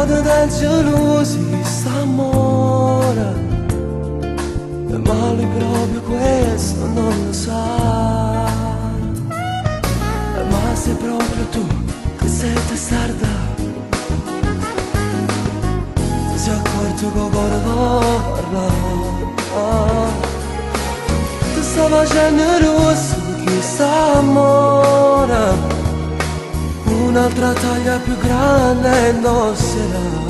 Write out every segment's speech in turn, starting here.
modo da gelosi s'amora, ma lui proprio questo non lo sa. Ma sei proprio tu che sei testarda, ti sei accorto che guarda, ti sta facendo il rosso chi s'amora, un'altra taglia più grande indosserà.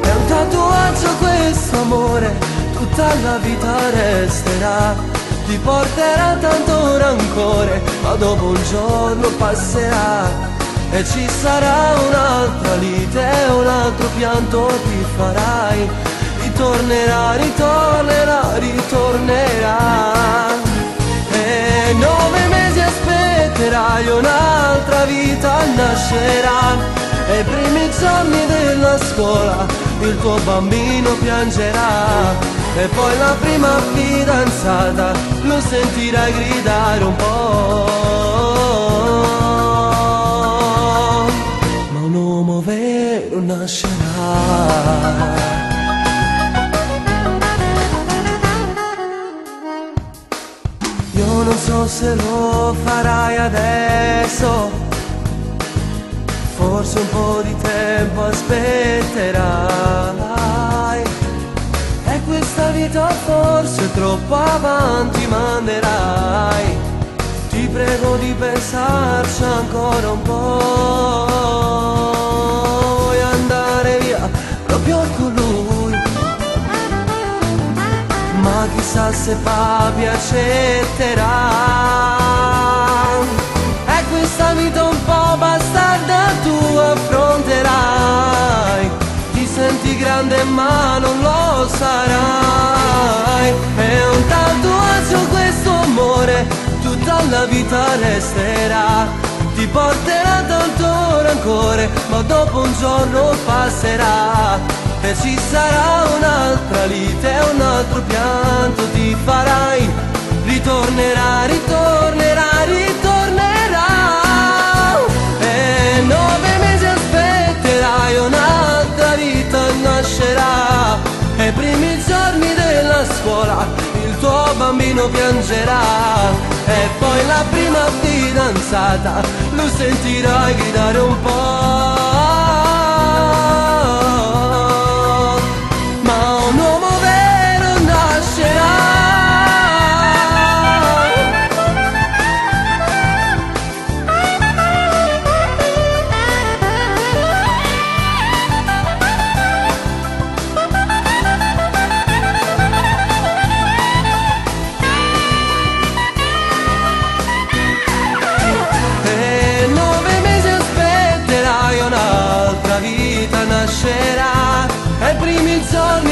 È un tatuaggio questo amore, tutta la vita resterà. Ti porterà tanto rancore, ma dopo un giorno passerà. E ci sarà un'altra lite, un altro pianto ti farai. Ritornerà, ritornerà, ritornerà. E 9 mesi aspetterai, un'altra vita nascerà. E i primi giorni della scuola il tuo bambino piangerà. E poi la prima fidanzata lo sentirai gridare un po'. Ma un uomo vero nascerà. Io non so se lo farai adesso, forse un po' di tempo aspetterai. E questa vita forse troppo avanti manderai. Ti prego di pensarci ancora un po'. Vuoi andare via proprio con lui, ma chissà se papi accetterà. E questa vita un po' bastarda tu affronterai. Ti senti grande ma non lo sarai. È un tatuaggio questo amore, tutta la vita resterà. Ti porterà tanto rancore, ma dopo un giorno passerà. E ci sarà un'altra lite, un altro pianto ti farai. Ritornerà, ritornerà, ritornerà. E 9 mesi aspetterai, un'altra vita nascerà. E i primi giorni della scuola il tuo bambino piangerà. E poi la prima fidanzata lo sentirai gridare un po'. Ai primi giorni